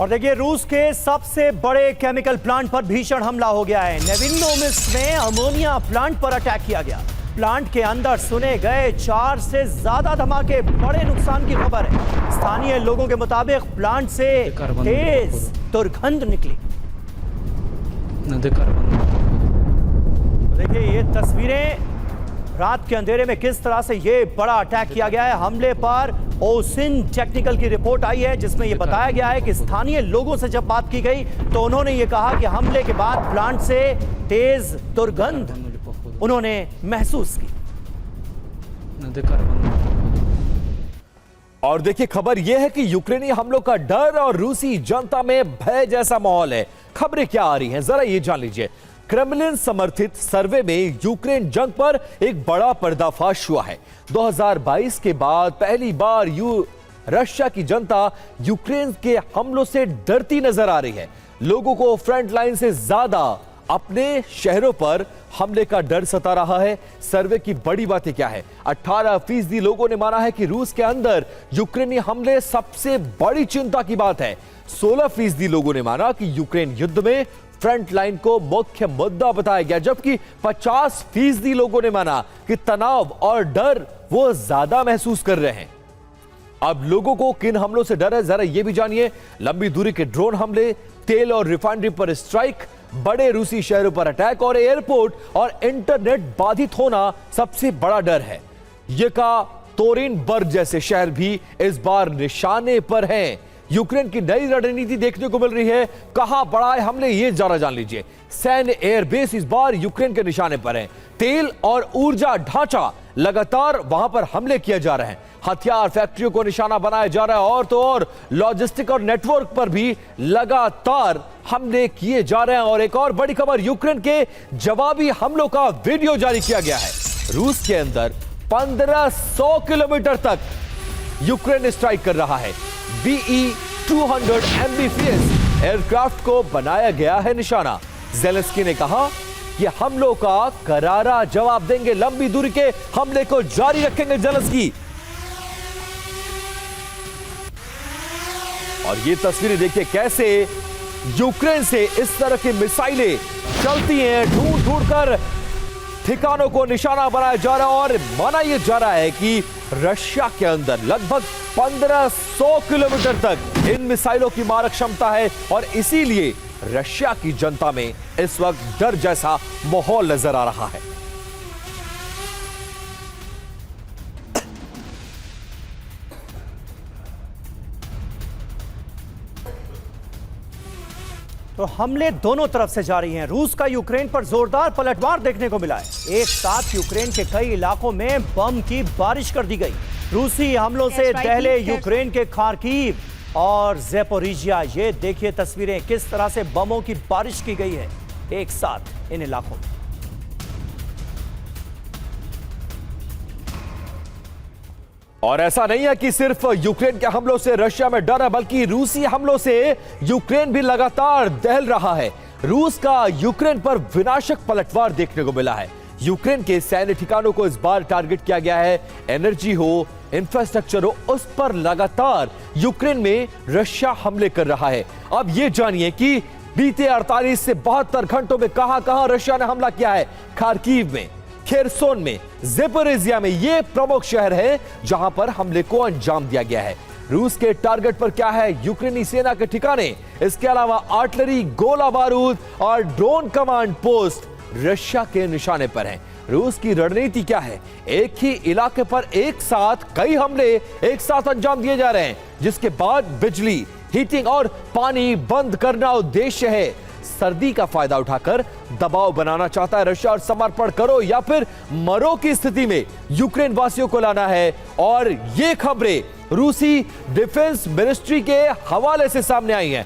और देखिए, रूस के सबसे बड़े केमिकल प्लांट पर भीषण हमला हो गया है। नेविनोमिस्क में अमोनिया प्लांट पर अटैक किया गया। प्लांट के अंदर सुने गए 4 से ज्यादा धमाके, बड़े नुकसान की खबर है। स्थानीय लोगों के मुताबिक प्लांट से तेज दुर्गंध निकली। देखिए, ये तस्वीरें रात के अंधेरे में किस तरह से ये बड़ा अटैक किया गया है। हमले पर ओसिन टेक्निकल की रिपोर्ट आई है, जिसमें ये बताया गया है कि स्थानीय लोगों से जब बात की गई तो उन्होंने ये कहा कि हमले के बाद प्लांट से तेज दुर्गंध उन्होंने महसूस की। और देखिए, खबर यह है कि यूक्रेनी हमलों का डर और रूसी जनता में भय जैसा माहौल है। खबरें क्या आ रही हैं, जरा ये जान लीजिए। क्रेमलिन समर्थित सर्वे में यूक्रेन जंग पर एक बड़ा पर्दाफाश हुआ है। 2022 के बाद पहली बार रशिया की जनता यूक्रेन के हमलों से डरती नजर आ रही है। लोगों को फ्रंट लाइन से ज्यादा अपने शहरों पर हमले का डर सता रहा है। सर्वे की बड़ी बातें क्या है? 18% लोगों ने माना है कि रूस के अंदर यूक्रेनी हमले सबसे बड़ी चिंता की बात है। 16% लोगों ने माना कि यूक्रेन युद्ध में फ्रंट लाइन को मुख्य मुद्दा बताया गया, जबकि 50% लोगों ने माना कि तनाव और डर वो ज्यादा महसूस कर रहे हैं। अब लोगों को किन हमलों से डर है, जरा ये भी जानिए। लंबी दूरी के ड्रोन हमले, तेल और रिफाइनरी पर स्ट्राइक, बड़े रूसी शहरों पर अटैक और एयरपोर्ट और इंटरनेट बाधित होना सबसे बड़ा डर है। येकातेरिनबर्ग जैसे शहर भी इस बार निशाने पर हैं। यूक्रेन की नई रणनीति देखने को मिल रही है। कहां बड़ा है हमले, ये जरा जान लीजिए। सैन्य एयरबेस इस बार यूक्रेन के निशाने पर है। तेल और ऊर्जा ढांचा लगातार वहां पर हमले किए जा रहे हैं। हथियार फैक्ट्रियों को निशाना बनाया जा रहा है और तो और लॉजिस्टिक और नेटवर्क पर भी लगातार हमले किए जा रहे हैं। और एक और बड़ी खबर, यूक्रेन के जवाबी हमलों का वीडियो जारी किया गया है। रूस के अंदर 1500 किलोमीटर तक यूक्रेन स्ट्राइक कर रहा है। BE-200 एमबीपीएस एयरक्राफ्ट को बनाया गया है निशाना। ज़ेलेंस्की ने कहा कि हमलों का करारा जवाब देंगे, लंबी दूरी के हमले को जारी रखेंगे ज़ेलेंस्की। और ये तस्वीरें देखिए कैसे यूक्रेन से इस तरह की मिसाइलें चलती हैं, ढूंढ ढूंढ कर ठिकानों को निशाना बनाया जा रहा है। और माना यह जा रहा है कि रशिया के अंदर लगभग 1500 किलोमीटर तक इन मिसाइलों की मारक क्षमता है और इसीलिए रशिया की जनता में इस वक्त डर जैसा माहौल नजर आ रहा है। तो हमले दोनों तरफ से जारी हैं। रूस का यूक्रेन पर जोरदार पलटवार देखने को मिला है। एक साथ यूक्रेन के कई इलाकों में बम की बारिश कर दी गई। रूसी हमलों से दहले यूक्रेन के खार्किव और ज़ेपोरिजिया। ये देखिए तस्वीरें, किस तरह से बमों की बारिश की गई है एक साथ इन इलाकों में। और ऐसा नहीं है कि सिर्फ यूक्रेन के हमलों से रशिया में डर है, बल्कि रूसी हमलों से यूक्रेन भी लगातार दहल रहा है। रूस का यूक्रेन पर विनाशक पलटवार देखने को मिला है। यूक्रेन के सैन्य ठिकानों को इस बार टारगेट किया गया है। एनर्जी हो, इंफ्रास्ट्रक्चर हो, उस पर लगातार यूक्रेन में रशिया हमले कर रहा है। अब यह जानिए कि बीते 48 से 72 घंटों में कहां रशिया ने हमला किया है। खार्किव में, खेरसोन में, ज़ेपोरिजिया में, ये प्रमुख शहर है जहां पर हमले को अंजाम दिया गया है। रूस के टारगेट पर क्या है? यूक्रेनी सेना के ठिकाने, इसके अलावा आर्टिलरी, गोला बारूद और ड्रोन कमांड पोस्ट रशिया के निशाने पर हैं। रूस की रणनीति क्या है? एक ही इलाके पर एक साथ कई हमले एक साथ अंजाम दिए जा रहे हैं, जिसके बाद बिजली, हीटिंग और पानी बंद करना उद्देश्य है। सर्दी का फायदा उठाकर दबाव बनाना चाहता है रशिया और समर्पण करो या फिर मरो की स्थिति में यूक्रेन वासियों को लाना है। और ये खबरें रूसी डिफेंस मिनिस्ट्री के हवाले से सामने आई हैं।